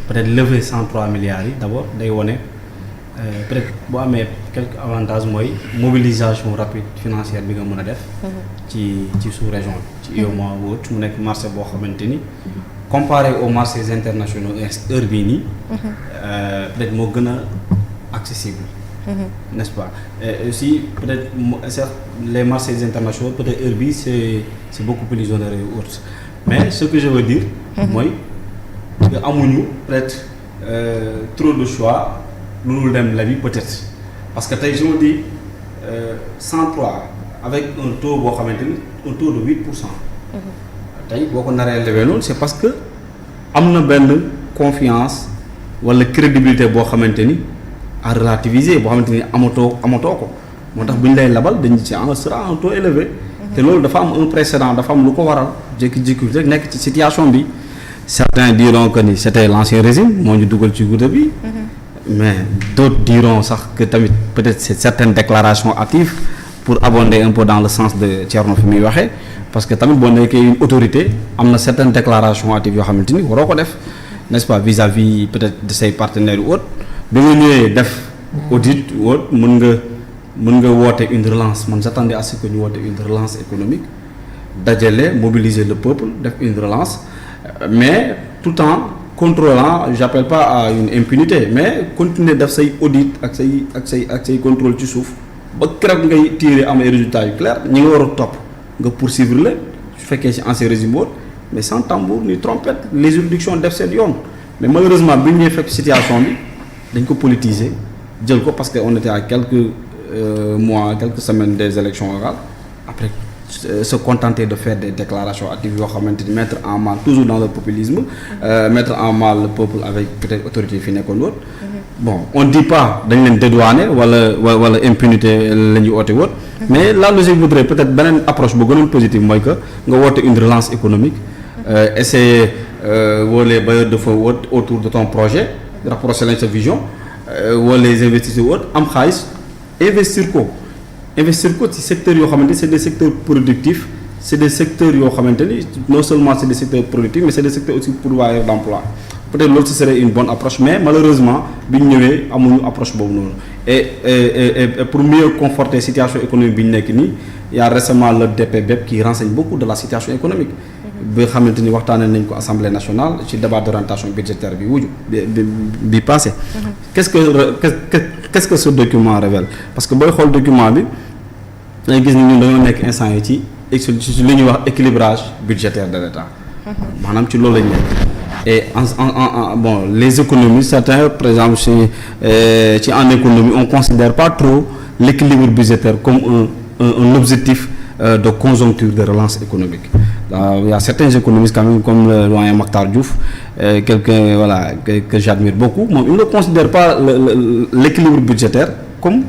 peut-être lever 103 milliards yi d'abord day wone peut-être boo amee quelques avantages mooy mobilisation rapide financière bi nga mën a def. ci sous-région bi. ci UEMOA wóot mu nekk marché boo xamante ni. comparé aux marchés internationaux heure bii nii. peut-être moo gën a accessible. N'est-ce pas et aussi peut-être certes les marchés internationaux peut-être heure bii c'est beaucoup plus onéreux et autres mais ce que je veux dire. mooy que amuñu peut-être trop de choix lu dul dem la bi peut-être parce que tey je me dis 103 avec un taux boo xamante ni un taux de 8%. tey boo ko naree levé noonu c'est parce que am na benn confiance wala crédibilité boo xamante ni à relativiser boo xamante ni amatoo ko moo tax bu ñu lay labal dañu ci sera un taux élevé. te loolu dafa am un précédent dafa am lu ko waral jékki-jékki rek nekk ci situation bi certains diront que ni c'était l'ancien régime moo ñu dugal ci gudde bi. mais d'autres diront sax que tamit peut-être c'est certaines déclarations hâtives pour abonder un peu dans le sens de Thierno fi muy waxee parce que tamit boo nekkee une autorité am na certaines déclarations hâtives yoo xamante ni waroo ko def n'est-ce pas vis-à-vis peut-être de say partenaires ou autres bi nga ñëwee def audit ou autre mën nga woote une relance man j'attendais à ce que ñu woote une relance économique dajale mobiliser le peuple def une relance mais tout en contrôlant j'appelle pas à une impunité mais continuer def say audit ak say contrôle ci suuf ba keroog ngay tirer am ay résultats yu clairs ñi nga war a topp nga poursuivre leen su fekkee ci ancien régime woon mais sans tambour ni trompette les juridictions def seen yoon mais malheureusement bi ñu fekk situation bi dañ ko politiser jël ko parce que on était à quelques mois quelques semaines des élections locales après se contenter de faire des déclarations hâtives yoo xamante ni mettre en mal toujours dans le populisme mettre en mal le peuple avec peut-être autorité yi fi nekkoon woon bon on dit pas dañ leen dédouaner wala impunité la ñuy oote woon mais la logique voudrait peut-être beneen approche bu gënoon positive mooy que nga woote une relance économique essayer woo les bailleurs de fonds autour de ton projet rapprocher lañ sa vision woo les investisseurs autres am xaalis investir ko ci secteurs yoo xamante ni c'est des secteurs productifs c'est des secteurs yoo xamante ni non seulement c'est des secteurs productifs mais c'est des secteurs aussi pourvoyeurs d'emploi peut-être loolu ce serait une bonne approche mais malheureusement bi ñu ñëwee amuñu approche boobu noonu et pour mieux conforter situation économique bi ñu nekk nii il y a récemment le DPBEP qui renseigne beaucoup de la situation économique bi nga xamante ni waxtaanee nañ ko Assemblée nationale ci débat d'orientation budgétaire bi passé qu'est-ce que ce document révèle parce que booy xool document bi dangay gis ni ñun dañoo nekk instant yi ci li ñuy wax équilibrage budgétaire de l'État maanaam ci loolu lañ nekk et bon les économistes certains par exemple ci en économie on considère pas trop l'équilibre budgétaire comme un objectif de conjoncture de relance économique. Il y a certains économistes quand même comme le doyen Makhtar Diouf quelqu'un voilà que j'admire beaucoup moom il ne considère pas l'équilibre budgétaire comme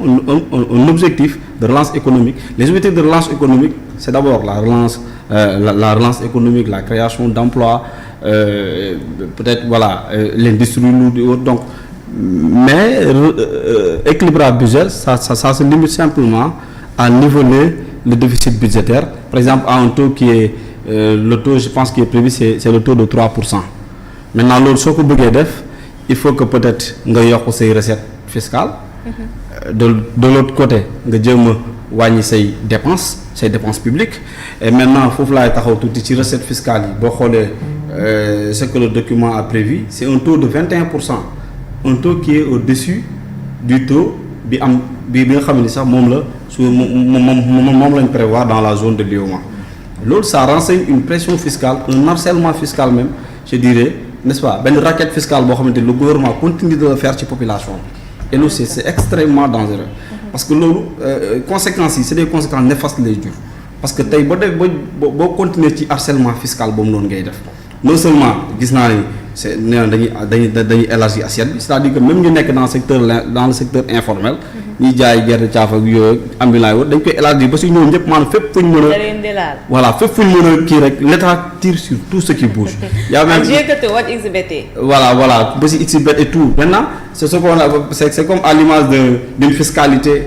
un objectif de relance économique. Les objectifs de relance économique c'est d'abord la relance économique, la création d'emplois, peut-être voilà l'industrie lourde donc mais équilibrage budgétaire ça se limite simplement à niveler le déficit budgétaire par exemple à un taux qui est le taux je pense qui est prévu c'est le taux de 3%. Maintenant loolu soo ko bëggee def il faut que peut-être nga yokk say recettes fiscales de l'autre côté nga jéem a wàññi say dépenses publiques et maintenant foofu laay taxaw tuuti ci recettes fiscales yi boo xoolee ce que le document a prévu c'est un taux de 21%, un taux qui est au-dessus du taux bi nga xam ne sax moom lañ prévoir dans la zone de l'UEMOA. Loolu ça renseigne une pression fiscale, un harcèlement fiscal même je dirais, n'est-ce pas, benn raquette fiscale boo xamante ni le gouvernement continue de le faire ci population et loolu c'est extrêmement dangereux parce que loolu conséquences yi c'est des conséquences néfastes lay jur parce que tey boo continuer ci harcèlement fiscal boobu noonu ngay def non seulement gis naa ni c'est nee na dañuy élargir assiette bi c'est-à-dire que même ñu nekk dans le secteur informel ñuy jaay gerte caaf ak yooyu ambulant yi dañ koy élargir ba si ñëw ñëpp maanaam fépp fu ñu mën a voilà fépp fu ñu mën a kii rek l'État tire sur tout ce qui bouge. yaa même voilà ba si exhibit et tout maintenant c'est ce qu'on a c'est comme à l'image d'une fiscalité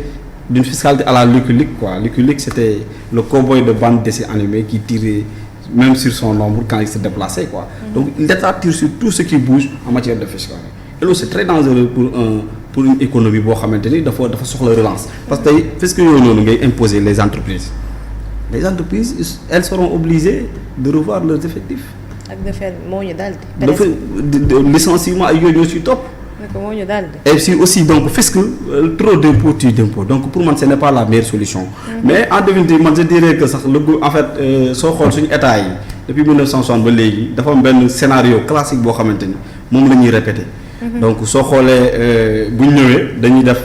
à la Lucky Luke quoi. Lucky Luke c'était le cow-boy de bande dessinée animée qui tirait même sur son nombre quand il se déplaçait quoi. Donc l'État tire sur tout ce qui bouge en matière de fiscalité. Et loolu c'est très dangereux pour une économie boo xamante ni dafa soxla relance parce que tey fisc yooyu noonu ngay imposer les entreprises elles seront obligées de revoir leurs effectifs. ak defar moo ñu daal di. dafa licenciement ak yooyu ñoo ciy topp. moo ñu daal di. et puis aussi donc fisc trop d'impôt tue d'impôt donc pour man ce n'est pas la meilleure solution. Mais en définitive man je dirais que sax en fait soo xool suñu état yi depuis 1960 ba léegi dafa am benn scénario classique boo xamante ni moom la ñuy répéter. Donc soo xoolee bu ñu ñëwee dañuy def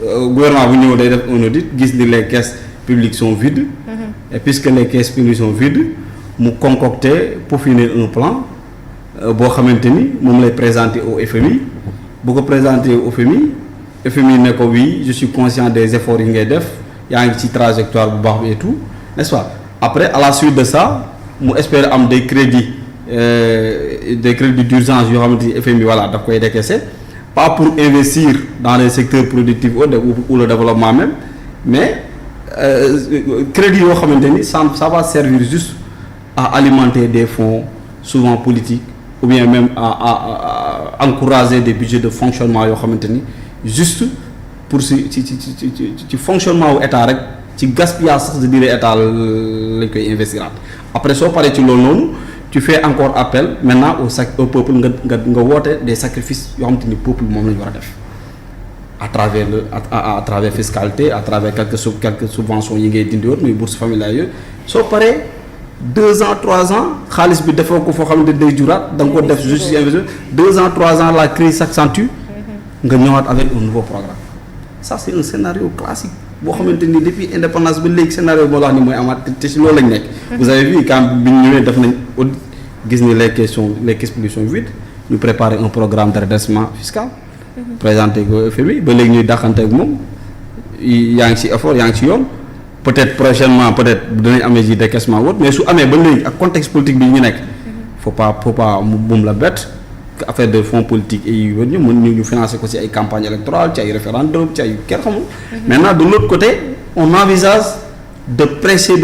gouvernement bu ñëwee day def un audit gis ni les caisses publiques sont vides. Et puisque les caisses publiques sont vides mu concocter peaufiner un plan boo xamante ni moom lay présenter au FMI bu ko présenter au FMI ne ko oui je suis conscient des efforts yi ngay def yaa ngi ci trajectoire bu baax bi et tout n'est-ce pas après à la suite de ça mu espérer am des crédits d'urgence yoo xamante ni FMI voilà daf koy décaisser pas pour investir dans les secteurs productifs ou le développement même mais crédit yoo xamante ni ça va servir juste à alimenter des fonds souvent politiques ou bien même à encourager des budgets de fonctionnement yoo xamante ni juste pour ci fonctionnement wu état rek ci gaspillage sax je dirais état lañ koy investiraat après soo paree ci loolu noonu tu fais encore appel maintenant au peuple nga woote des sacrifices yoo xamante ni peuple moom la ñu war a def à travers à travers fiscalité à travers quelques subventions yi ngay dindi woon muy bourse familiale yooyu soo paree 2 ans 3 ans xaalis bi defoo ko foo xam ne day juraat da nga ko def juste investir 2 ans 3 ans la crise s'accentue nga ñëwaat avec un nouveau programme ça c'est un scénario classique boo xamante ni depuis indépendance ba léegi scénario boo wax ni mooy amaat te si loolu lañ nekk. vous avez vu quand bi ñu ñëwee def nañ gis ni les caisses publiques sont vides ñu préparer un programme de redressement fiscal. présenté ko FMI ba léegi ñuy dàqante ak moom yaa ngi ci effort yaa ngi ci yoon peut-être prochainement peut-être dinañ amee ji décaissement wut mais su amee ba léegi ak contexte politique bi ñu nekk faut pas moom la bett que affaire de fonds politique et yu ñu mën ñu financer ko ci ay campagne électorale ci ay référendum ci ay kenn xamul maintenant de l'autre côté on envisage de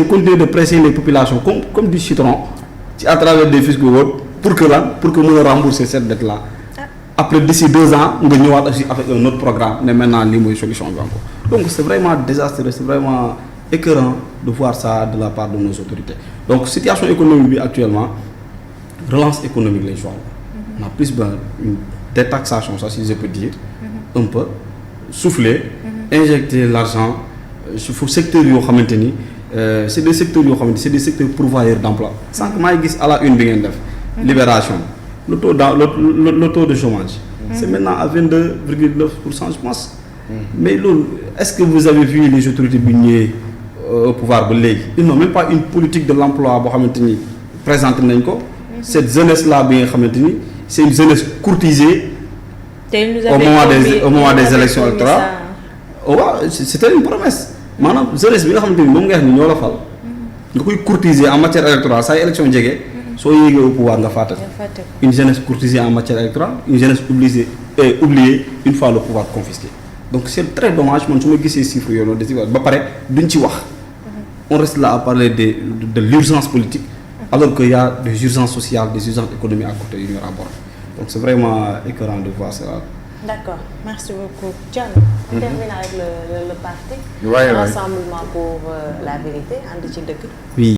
continuer de presser les populations comme du citron ci à travers des fiscs wut pour que mën a rembourser cette dette là. Après d'ici 2 ans nga ñëwaat aussi avec un autre programme mais maintenant lii mooy solution bi encore donc c'est vraiment désastreux c'est vraiment écœurant de voir ça de la part de nos autorités donc situation économique bi actuellement relance économique lay soxla on a plus besoin une détaxation ça si je peux dire un peu souffler injecter l'argent fu secteurs yoo xamante ni c'est des secteurs yoo xamante c'est des secteurs pourvoyeurs d'emploi sànq maa ngi gis à la une bi ngeen def libération le taux de chômage c'est maintenant à 22,9% je pense mais loolu est-ce que vous avez vu les autorités bi ñëwee au pouvoir ba léegi ils n'ont même pas une politique de l'emploi boo xamante ni présenté nañ ko cette jeunesse là bi nga xamante ni c'est une jeunesse courtisée au moment des élections électorales waaw c'était une promesse maanaam jeunesse bi nga xamante ni moom nga xam ni ñoo la fal nga koy courtiser en matière électorale saa élection jege soo yéegee au pouvoir nga fàtte une jeunesse courtisée en matière électorale une jeunesse oubliée une fois le pouvoir confisqué donc c'est très dommage man su ma gisee chiffres yooyu noonu da ci wax ba pare duñ ci wax on reste là à parler de l'urgence politique alors qu'il y a des urgences sociales des urgences économiques à côté yu ñu raborde donc c'est vraiment écœurant de voir cela. D'accord, merci beaucoup. John, on termine avec le parti. Ouais. Rassemblement pour la vérité ànd ci dëgg. Oui.